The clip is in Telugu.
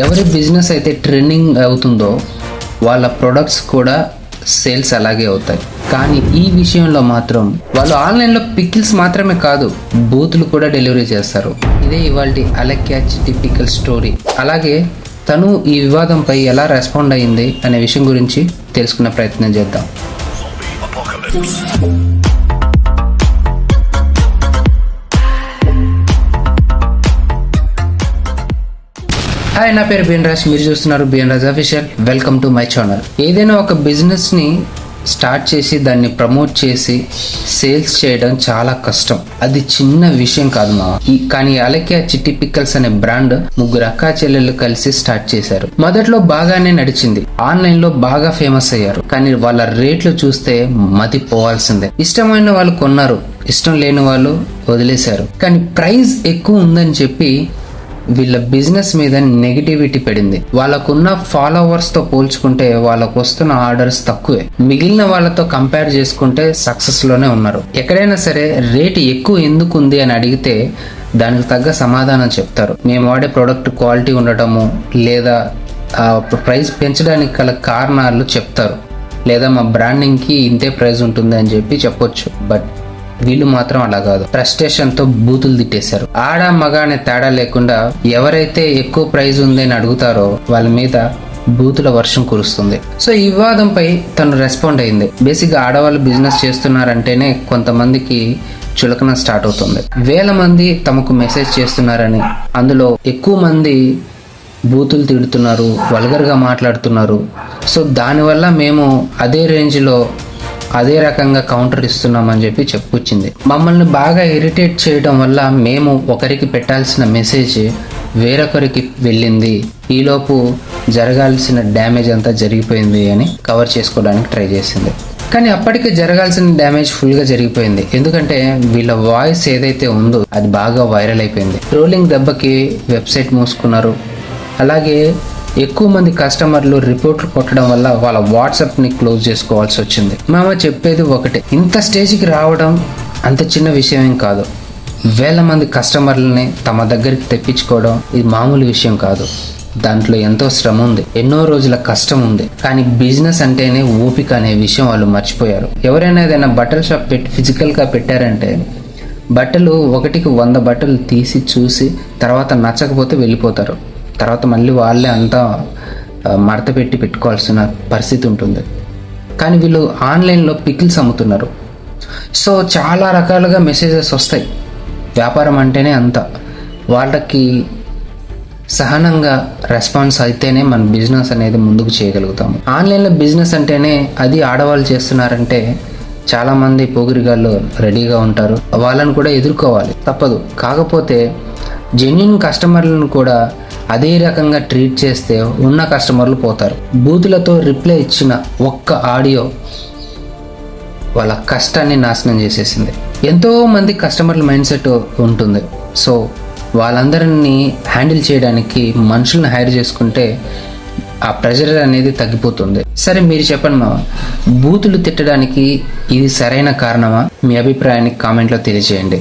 ఎవరి బిజినెస్ అయితే ట్రెండింగ్ అవుతుందో వాళ్ళ ప్రొడక్ట్స్ కూడా సేల్స్ అలాగే అవుతాయి. కానీ ఈ విషయంలో మాత్రం వాళ్ళు ఆన్లైన్లో పికిల్స్ మాత్రమే కాదు, బూతులు కూడా డెలివరీ చేస్తారు. ఇదే ఇవాల్టి అలెక్యా టిపికల్ స్టోరీ. అలాగే తను ఈ వివాదంపై ఎలా రెస్పాండ్ అయ్యింది అనే విషయం గురించి తెలుసుకునే ప్రయత్నం చేద్దాం. హాయ్, నా పేరు బిఎన్ రాజ్. మీరు చూస్తున్నారు BN Raj official. Welcome to my channel. ఏదైనా ఒక బిజినెస్ని స్టార్ట్ చేసి దాన్ని ప్రమోట్ చేసి సేల్స్ చేయడం చాలా కష్టం. అది చిన్న విషయం కాదు కానీ అలెక్యా చిట్టి పిక్కల్స్ అనే బ్రాండ్ ముగ్గురు అక్కా చెల్లెళ్ళు కలిసి స్టార్ట్ చేశారు. మొదట్లో బాగానే నడిచింది, ఆన్లైన్ లో బాగా ఫేమస్ అయ్యారు. కానీ వాళ్ళ రేట్లు చూస్తే మతి పోవాల్సిందే. ఇష్టమైన వాళ్ళు కొన్నారు, ఇష్టం లేని వాళ్ళు వదిలేశారు. కానీ ప్రైస్ ఎక్కువ ఉందని చెప్పి వీళ్ళ బిజినెస్ మీద నెగిటివిటీ పడింది. వాళ్ళకున్న ఫాలోవర్స్ తో పోల్చుకుంటే వాళ్ళకు వస్తున్న ఆర్డర్స్ తక్కువే. మిగిలిన వాళ్ళతో కంపేర్ చేసుకుంటే సక్సెస్ లోనే ఉన్నారు. ఎక్కడైనా సరే రేట్ ఎక్కువ ఎందుకు ఉంది అని అడిగితే దానికి తగ్గ సమాధానం చెప్తారు. మేము వాడే ప్రోడక్ట్ క్వాలిటీ ఉండటము, లేదా ప్రైస్ పెంచడానికి గల కారణాలు చెప్తారు, లేదా మా బ్రాండింగ్ కి ఇంతే ప్రైస్ ఉంటుంది అని చెప్పి చెప్పొచ్చు. బట్ వీళ్ళు మాత్రం అలా కాదు. ఫ్రస్ట్రేషన్ తో బూతులు తిట్టేశారు. ఆడ మగ అనే తేడా లేకుండా ఎవరైతే ఎక్కువ ప్రైజ్ ఉంది అని అడుగుతారో వాళ్ళ మీద బూతుల వర్షం కురుస్తుంది. సో ఈ వివాదంపై తను రెస్పాండ్ అయింది. బేసిక్ గా ఆడవాళ్ళు బిజినెస్ చేస్తున్నారంటేనే కొంతమందికి చులకన స్టార్ట్ అవుతుంది. వేల మంది తమకు మెసేజ్ చేస్తున్నారని, అందులో ఎక్కువ మంది బూతులు తిడుతున్నారు, వల్గర్ గా మాట్లాడుతున్నారు. సో దానివల్ల మేము అదే రేంజ్ లో అదే రకంగా కౌంటర్ ఇస్తున్నామని చెప్పి చెప్పుకొచ్చింది. మమ్మల్ని బాగా ఇరిటేట్ చేయడం వల్ల మేము ఒకరికి పెట్టాల్సిన మెసేజ్ వేరొకరికి వెళ్ళింది, ఈలోపు జరగాల్సిన డ్యామేజ్ అంతా జరిగిపోయింది అని కవర్ చేసుకోవడానికి ట్రై చేసింది. కానీ అప్పటికే జరగాల్సిన డ్యామేజ్ ఫుల్ గా జరిగిపోయింది. ఎందుకంటే వీళ్ళ వాయిస్ ఏదైతే ఉందో అది బాగా వైరల్ అయిపోయింది. ట్రోలింగ్ దెబ్బకి వెబ్సైట్ మూసుకున్నారు. అలాగే ఎక్కువ మంది కస్టమర్లు రిపోర్ట్లు కొట్టడం వల్ల వాళ్ళ వాట్సాప్ ని క్లోజ్ చేసుకోవాల్సి వచ్చింది. మామ చెప్పేది ఒకటే, ఇంత స్టేజ్కి రావడం అంత చిన్న విషయం ఏం కాదు. వేల మంది కస్టమర్లని తమ దగ్గరికి తెప్పించుకోవడం ఇది మామూలు విషయం కాదు. దాంట్లో ఎంతో శ్రమ ఉంది, ఎన్నో రోజుల కష్టం ఉంది. కానీ బిజినెస్ అంటేనే ఓపిక అనే విషయం వాళ్ళు మర్చిపోయారు. ఎవరైనా ఏదైనా బట్టల షాప్ పెట్టి ఫిజికల్ గా పెట్టారంటే బట్టలు 1కి 100 బట్టలు తీసి చూసి తర్వాత నచ్చకపోతే వెళ్ళిపోతారు. తర్వాత మళ్ళీ వాళ్ళే అంతా మడత పెట్టుకోవాల్సిన పరిస్థితి ఉంటుంది. కానీ వీళ్ళు ఆన్లైన్లో పికిల్స్ అమ్ముతున్నారు. సో చాలా రకాలుగా మెసేజెస్ వస్తాయి. వ్యాపారం అంటేనే అంత. వాళ్ళకి సహనంగా రెస్పాన్స్ అయితేనే మన బిజినెస్ అనేది ముందుకు చేయగలుగుతాము. ఆన్లైన్లో బిజినెస్ అంటేనే అది ఆడవాళ్ళు చేస్తున్నారంటే చాలా మంది పోగిరిగాళ్ళు రెడీగా ఉంటారు. వాళ్ళని కూడా ఎదుర్కోవాలి, తప్పదు. కాకపోతే జెన్యున్ కస్టమర్లను కూడా అదే రకంగా ట్రీట్ చేస్తే ఉన్న కస్టమర్లు పోతారు. బూతులతో రిప్లై ఇచ్చిన ఒక్క ఆడియో వాళ్ళ కష్టాన్ని నాశనం చేసేసింది. ఎంతో మంది కస్టమర్ల మైండ్ సెట్ ఉంటుంది. సో వాళ్ళందరినీ హ్యాండిల్ చేయడానికి మనుషులను హైర్ చేసుకుంటే ఆ ప్రెషర్ అనేది తగ్గిపోతుంది. సరే మీరు చెప్పండి మామ, బూతులు తిట్టడానికి ఇది సరైన కారణమా? మీ అభిప్రాయాన్ని కామెంట్లో తెలియజేయండి.